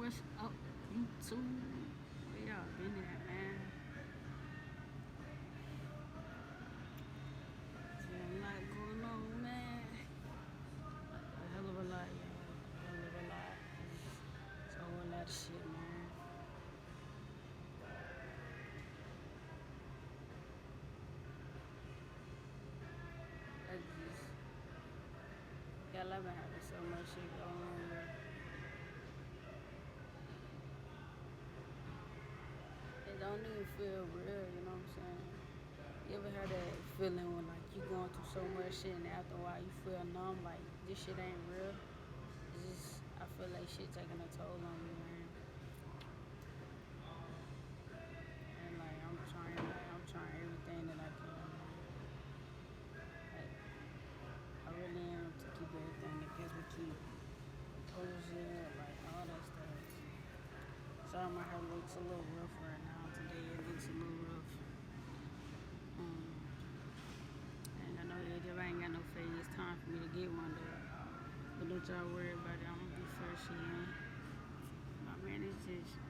What's up, YouTube? Where y'all been at, man? There's a lot going on, man. A hell of a lot, y'all. A hell of a lot. It's a whole lot of shit, man. I just, y'all, I've been having so much shit going on. It don't even feel real, you know what I'm saying? You ever had that feeling when like you going through so much shit and after a while you feel numb, like this shit ain't real? It's just, I feel like shit taking a toll on me, man. And like I'm trying everything that I can. Like, I really am to keep everything that gets me keep composure, like all that stuff. Sorry, my hair looks a little rough right now. Today it looks a little rough. Um, and I know if I ain't got no fade, it's time for me to get one though. But don't y'all worry about it. I'm gonna be fresh again. My man, it's just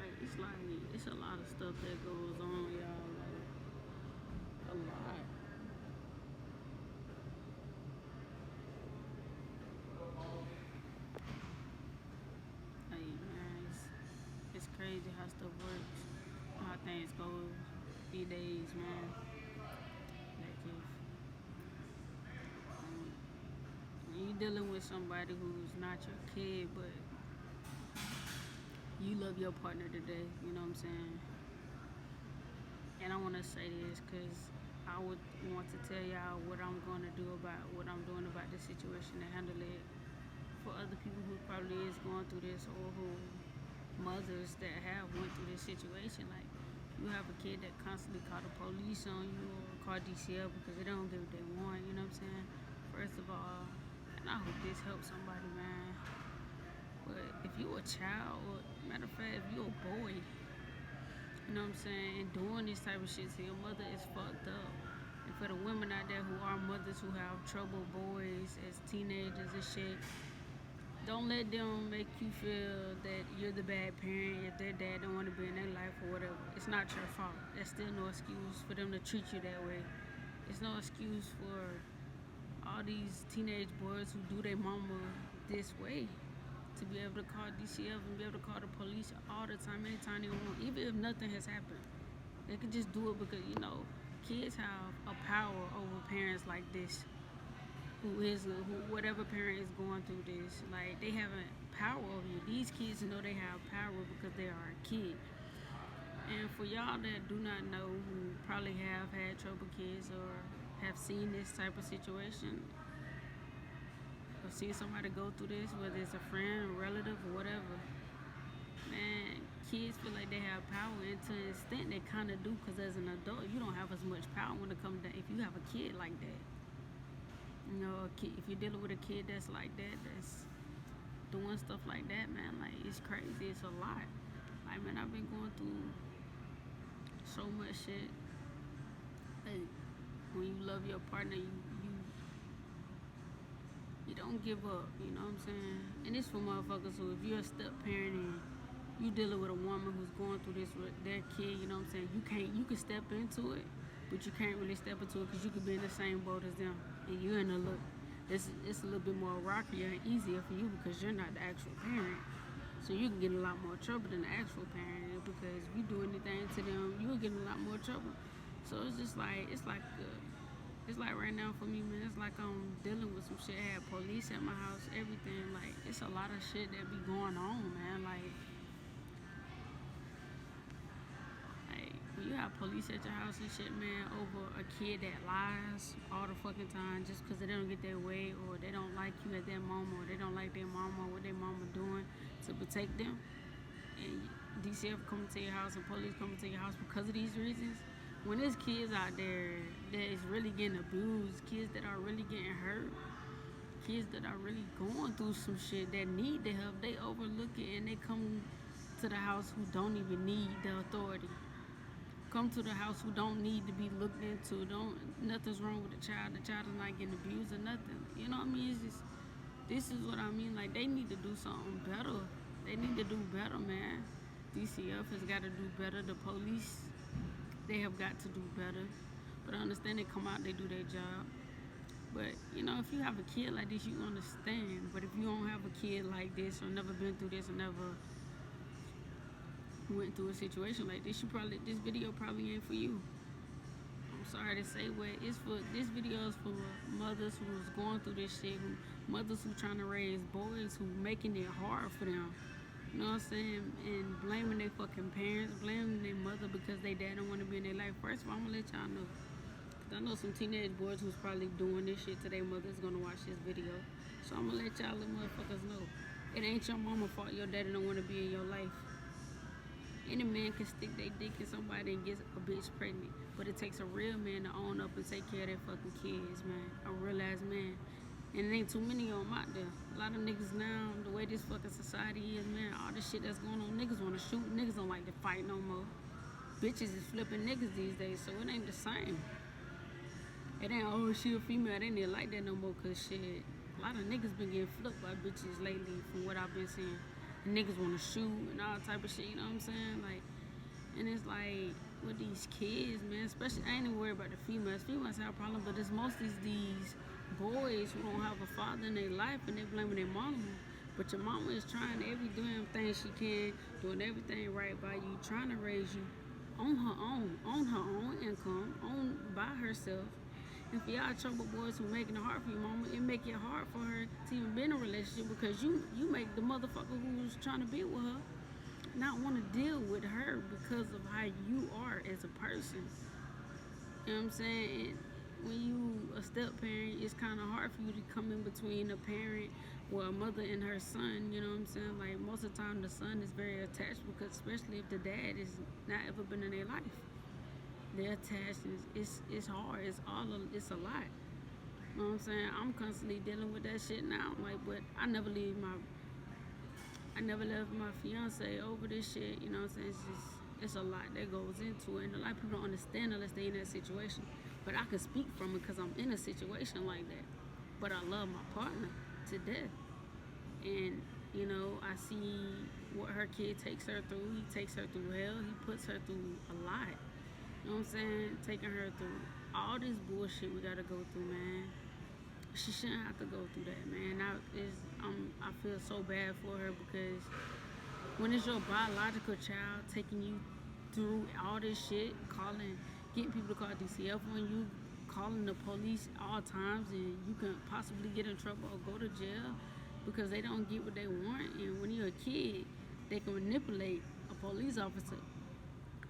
like it's a lot of stuff that goes on, y'all. Like a lot. Like man, it's crazy how stuff works, how things go these days, man. Like if when you dealing with somebody who's not your kid, but you love your partner today, you know what I'm saying? And I want to say this because I would want to tell y'all what I'm going to do about what I'm doing about this situation and handle it for other people who probably is going through this or who mothers that have went through this situation. Like you have a kid that constantly call the police on you or call DCL because they don't give what they want, you know what I'm saying? First of all, and I hope this helps somebody, man. But if you a child, or matter of fact, if you a boy, you know what I'm saying, and doing this type of shit to your mother is fucked up. And for the women out there who are mothers who have troubled boys as teenagers and shit, don't let them make you feel that you're the bad parent if their dad don't want to be in their life or whatever. It's not your fault. That's still no excuse for them to treat you that way. It's no excuse for all these teenage boys who do their mama this way to be able to call DCF and be able to call the police all the time, anytime they want, even if nothing has happened. They can just do it because, kids have a power over parents like this whatever parent is going through this, like they have a power over you. These kids know they have power because they are a kid. And for y'all that do not know, who probably have had troubled kids or have seen this type of situation, or seen somebody go through this, whether it's a friend, a relative, or whatever, man, kids feel like they have power, and to an extent they kind of do, because as an adult you don't have as much power when it comes to if you have a kid like that. A kid, if you're dealing with a kid that's like that, that's doing stuff like that, man, like it's crazy. It's a lot. Like, man, I've been going through so much shit. Like, when you love your partner, you don't give up. You know what I'm saying? And it's for motherfuckers who, if you're a step parent and you dealing with a woman who's going through this with their kid, you know what I'm saying? You can step into it, but you can't really step into it because you could be in the same boat as them, and you're in a look. It's a little bit more rockier and easier for you because you're not the actual parent. So you can get in a lot more trouble than the actual parent, because if you do anything to them, you will get in a lot more trouble. So it's just like it's like right now for me, man. It's like I'm dealing with some shit. I had police at my house, everything. Like it's a lot of shit that be going on, man. Like when you have police at your house and shit, man, over a kid that lies all the fucking time just because they don't get their way, or they don't like you at that moment, or they don't like their mama or what their mama doing to protect them, and DCF coming to your house and police coming to your house because of these reasons. When there's kids out there that is really getting abused, kids that are really getting hurt, kids that are really going through some shit that need the help, they overlook it and they come to the house who don't even need the authority. Come to the house who don't need to be looked into. Don't Nothing's wrong with the child. The child is not getting abused or nothing. You know what I mean? It's just This is what I mean. Like, they need to do something better. They need to do better, man. DCF has got to do better. The police, they have got to do better. But I understand they come out, they do their job. But, you know, if you have a kid like this, you understand. But if you don't have a kid like this, or never been through this, or never went through a situation like this, this video probably ain't for you. I'm sorry to say, but this video is for mothers who's going through this shit, mothers who trying to raise boys, who making it hard for them. You know what I'm saying? And blaming their fucking parents, blaming their mother because they dad don't want to be in their life. First of all, I'm gonna let y'all know. I know some teenage boys who's probably doing this shit to their mother's gonna watch this video. So I'm gonna let y'all little motherfuckers know. It ain't your mama's fault your daddy don't wanna be in your life. Any man can stick their dick in somebody and get a bitch pregnant. But it takes a real man to own up and take care of their fucking kids, man. A real ass man. And it ain't too many of them out there. A lot of niggas now, the way this fucking society is, man, all this shit that's going on, niggas wanna shoot, niggas don't like to fight no more. Bitches is flipping niggas these days, so it ain't the same. It ain't, oh, she a female, they ain't like that no more, cause shit, a lot of niggas been getting flipped by bitches lately from what I've been seeing. Niggas wanna shoot and all type of shit, you know what I'm saying? Like, and it's like, with these kids, man, especially, I ain't even worried about the females. Females have a problem, but it's mostly these boys who don't have a father in their life and they blaming their mama. But your mama is trying every damn thing she can, doing everything right by you, trying to raise you on her own income, by herself. And for y'all trouble boys who making it hard for your mama, it make it hard for her to even be in a relationship because you make the motherfucker who's trying to be with her not want to deal with her because of how you are as a person. You know what I'm saying? And when you a step parent, it's kind of hard for you to come in between a parent or a mother and her son. You know what I'm saying? Like, most of the time the son is very attached because, especially if the dad is not ever been in their life, they're attached. It's hard. It's a lot. You know what I'm saying? I'm constantly dealing with that shit now. Like, but I never left my fiance over this shit. You know what I'm saying? It's a lot that goes into it, and a lot of people don't understand unless they're in that situation. But I can speak from it because I'm in a situation like that. But I love my partner to death, and you know, I see what her kid takes her through. He takes her through hell. He puts her through a lot. You know what I'm saying? Taking her through all this bullshit we gotta go through, man. She shouldn't have to go through that, man. I feel so bad for her because when it's your biological child taking you through all this shit, getting people to call DCF on you, calling the police all times, and you can possibly get in trouble or go to jail because they don't get what they want. And when you're a kid, they can manipulate a police officer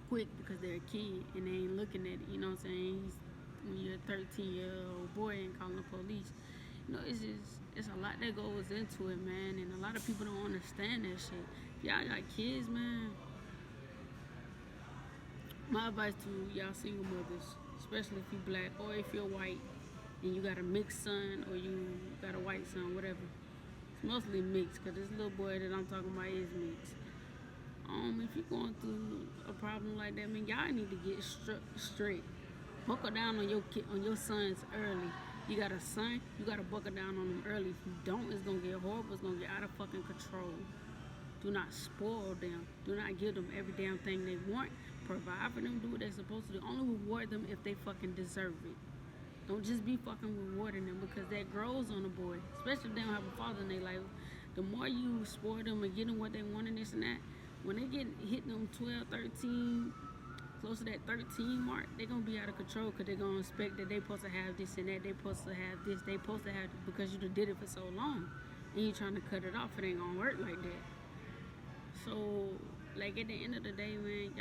quick because they're a kid and they ain't looking at it, you know what I'm saying? When you're a 13-year-old boy and calling the police, you know, it's a lot that goes into it, man, and a lot of people don't understand that shit. If y'all got kids, man, my advice to y'all single mothers, especially if you black or if you're white and you got a mixed son or you got a white son, whatever. It's mostly mixed because this little boy that I'm talking about is mixed. If you're going through a problem like that, man, y'all need to get straight. Buckle down on your sons early. You got a son, you gotta buckle down on them early. If you don't, it's gonna get horrible. It's gonna get out of fucking control. Do not spoil them. Do not give them every damn thing they want. Provide for them. Do what they're supposed to do. Only reward them if they fucking deserve it. Don't just be fucking rewarding them because that grows on a boy, especially if they don't have a father in their life. The more you spoil them and get them what they want and this and that, when they get hit them 12, 13, close to that 13 mark, they're going to be out of control because they're going to expect that they're supposed to have this and that, they're supposed to have this, they're supposed to have it because you did it for so long. And you're trying to cut it off, it ain't going to work like that. So, like, at the end of the day, man,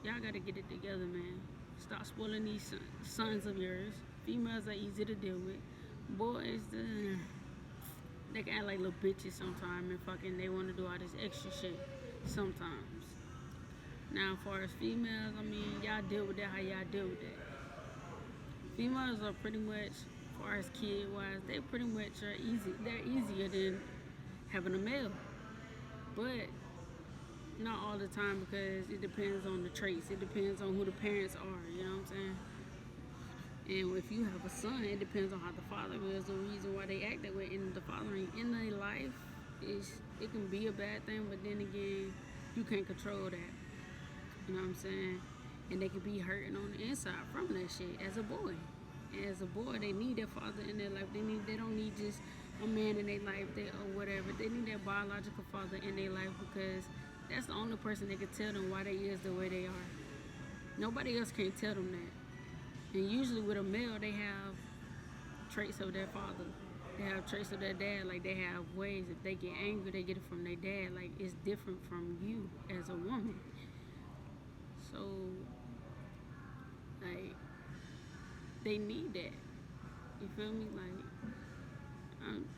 y'all got to get it together, man. Stop spoiling these sons of yours. Females are easy to deal with. Boys, they can act like little bitches sometimes and fucking they want to do all this extra shit sometimes. Now, as far as females, I mean, y'all deal with that how y'all deal with that. Females are pretty much, as far as kid-wise, they pretty much are easy. They're easier than having a male. But not all the time because it depends on the traits. It depends on who the parents are, you know what I'm saying? And if you have a son, it depends on how the father is, the reason why they act that way. And the fathering in their life is, it can be a bad thing, but then again, you can't control that. You know what I'm saying? And they can be hurting on the inside from that shit as a boy. And as a boy, they need their father in their life. They don't need just a man in their life, or whatever. They need their biological father in their life, because that's the only person that can tell them why they is the way they are. Nobody else can tell them that. And usually with a male, they have traits of their father. They have traits of their dad. Like, they have ways. If they get angry, they get it from their dad. Like, it's different from you as a woman. So, like, they need that. You feel me? Like,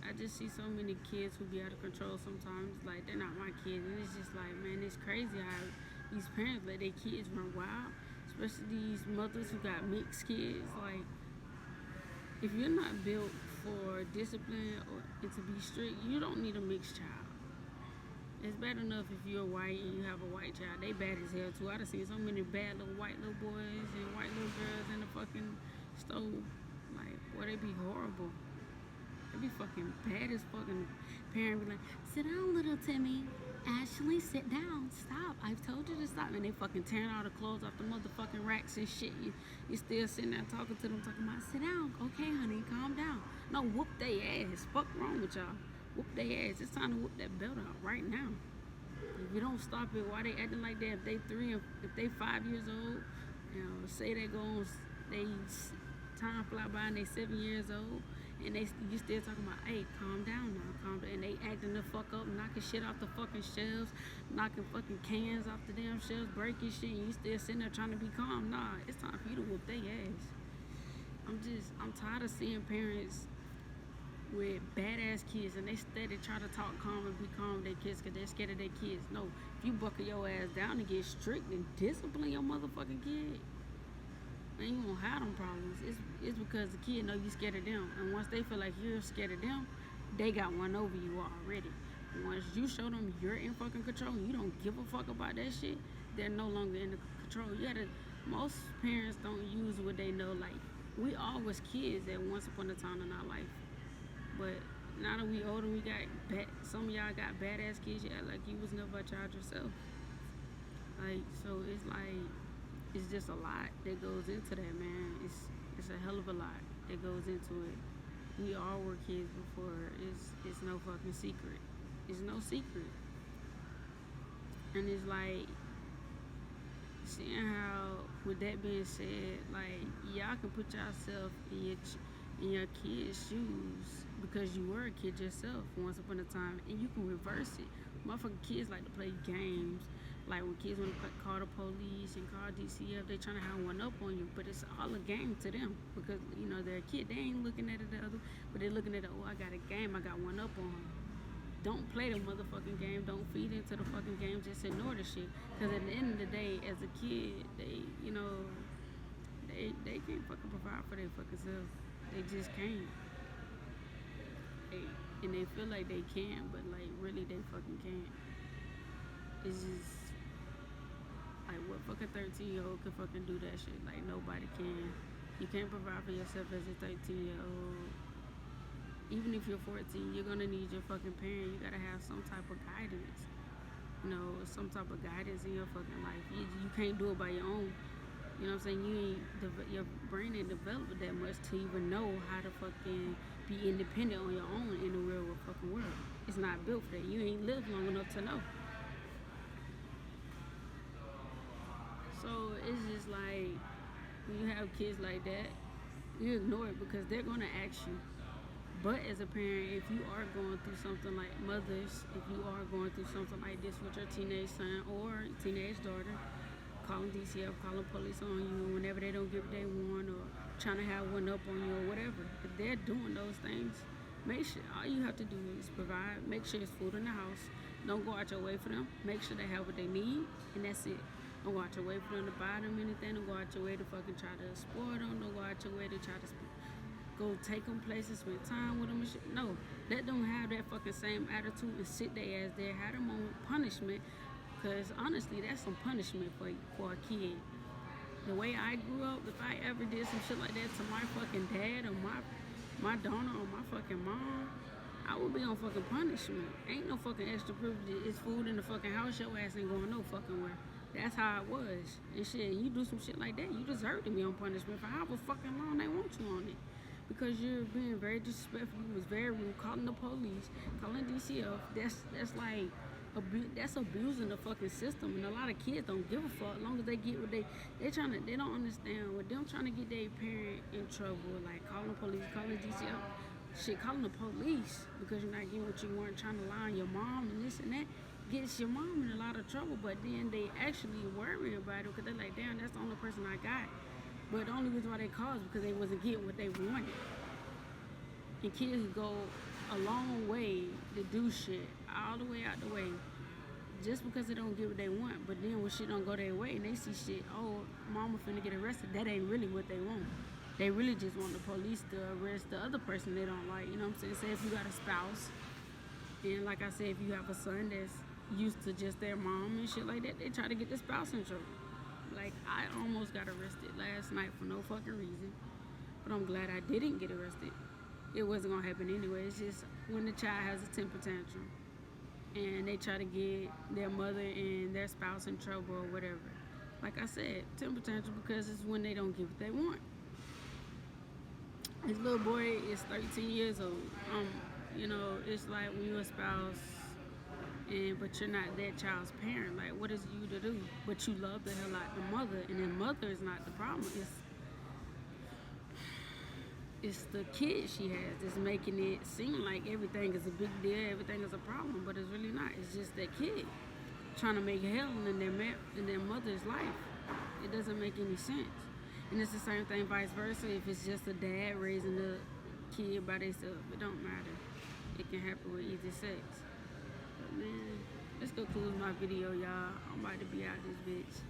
I just see so many kids who be out of control sometimes. Like, they're not my kids. And it's just like, man, it's crazy how these parents let their kids run wild. Especially these mothers who got mixed kids. Like, if you're not built for discipline or to be strict, you don't need a mixed child. It's bad enough if you're white and you have a white child. They bad as hell too. I done seen so many bad little white little boys and white little girls in the fucking stove. Like, boy, they be horrible. They be fucking bad as fucking. Parent be like, sit down, little Timmy. Ashley, sit down. Stop. I've told you to stop. And they fucking tearing all the clothes off the motherfucking racks and shit. You still sitting there talking to them, talking about, sit down. Okay, honey, calm down. No, whoop they ass. Fuck wrong with y'all? Whoop they ass. It's time to whoop that belt out right now. If you don't stop it, why they acting like that? If they 3 or if they 5 years old, you know, say they go on, they time fly by and they 7 years old, and you still talking about, hey, calm down now, calm down. And they acting the fuck up, knocking shit off the fucking shelves, knocking fucking cans off the damn shelves, breaking shit, and you still sitting there trying to be calm. Nah, it's time for you to whoop their ass. I'm tired of seeing parents with badass kids and they steady try to talk calm and be calm with their kids because they're scared of their kids. No, if you buckle your ass down and get strict and discipline your motherfucking kid, man, you won't have them problems. It's because the kid know you scared of them, and once they feel like you're scared of them, they got one over you already. Once you show them you're in fucking control and you don't give a fuck about that shit, they're no longer in the control. Most parents don't use what they know. Like, we all was kids at once upon a time in our life. But now that we older, we got some of y'all got badass kids. You act like you was never a child yourself. Like, so it's like, it's just a lot that goes into that, man. It's a hell of a lot that goes into it. We all were kids before. It's no fucking secret. It's no secret. And it's like, seeing how, with that being said, like, y'all can put yourself in your kid's shoes because you were a kid yourself once upon a time, and you can reverse it. Motherfucking kids like to play games. Like, when kids want to call the police and call DCF, they trying to have one up on you, but it's all a game to them because, you know, they're a kid. They ain't looking at it the other, but they're looking at it, oh, I got a game, I got one up on them. Don't play the motherfucking game. Don't feed into the fucking game. Just ignore the shit. Because at the end of the day, as a kid, they, you know, they can't fucking provide for their fucking self. They just can't. And they feel like they can, but like really they fucking can't. It's just like, what fucking 13-year-old can fucking do that shit? Like, nobody can. You can't provide for yourself as a 13-year-old. Even if you're 14, you're gonna need your fucking parent. You gotta have some type of guidance. You know, some type of guidance in your fucking life. You can't do it by your own. You know what I'm saying? Your brain ain't developed that much to even know how to fucking be independent on your own in the real fucking world. It's not built for that. You ain't lived long enough to know. So it's just like, when you have kids like that, you ignore it because they're gonna ask you. But as a parent, if you are going through something like mothers, if you are going through something like this with your teenage son or teenage daughter, calling DCF, calling police on you whenever they don't give what they want, or trying to have one up on you or whatever. If they're doing those things, make sure, all you have to do is provide, make sure there's food in the house. Don't go out your way for them. Make sure they have what they need, and that's it. Don't go out your way for them to buy them anything. Don't go out your way to fucking try to spoil them. Don't go out your way to try to go take them places, spend time with them and shit. No, let them have that fucking same attitude and sit their ass there, have them on punishment, because honestly, that's some punishment for a kid. The way I grew up, if I ever did some shit like that to my fucking dad or my donor or my fucking mom, I would be on fucking punishment. Ain't no fucking extra privilege. It's food in the fucking house. Your ass ain't going no fucking where. That's how it was. And shit, you do some shit like that, you deserve to be on punishment for however fucking long they want you on it. Because you're being very disrespectful. You was very rude, calling the police, calling DCF. That's like that's abusing the fucking system, and a lot of kids don't give a fuck as long as they get what they don't understand with them trying to get their parent in trouble, like calling the police, calling DCF, shit, calling the police because you're not getting what you want, trying to lie on your mom and this and that, gets your mom in a lot of trouble. But then they actually worry about it because they're like, damn, that's the only person I got. But the only reason why they called is because they wasn't getting what they wanted. And kids go a long way to do shit all the way out the way just because they don't get what they want. But then when shit don't go their way and they see shit, oh, mama finna get arrested, that ain't really what they want. They really just want the police to arrest the other person they don't like. You know what I'm saying? Say if you got a spouse, and like I said, if you have a son that's used to just their mom and shit like that, they try to get the spouse in trouble. Like, I almost got arrested last night for no fucking reason, but I'm glad I didn't get arrested. It wasn't gonna happen anyway. It's just when the child has a temper tantrum and they try to get their mother and their spouse in trouble or whatever. Like I said, temper tantrum because it's when they don't get what they want. This little boy is 13 years old. You know, it's like when you're a spouse but you're not that child's parent. Like, what is you to do? But you love the hell out of the mother, and then mother is not the problem. It's the kid she has that's making it seem like everything is a big deal, everything is a problem, but it's really not. It's just that kid trying to make hell in their mother's life. It doesn't make any sense. And it's the same thing vice versa. If it's just a dad raising the kid by themselves, it don't matter. It can happen with either sex. But man, let's go close my video, y'all. I'm about to be out this bitch.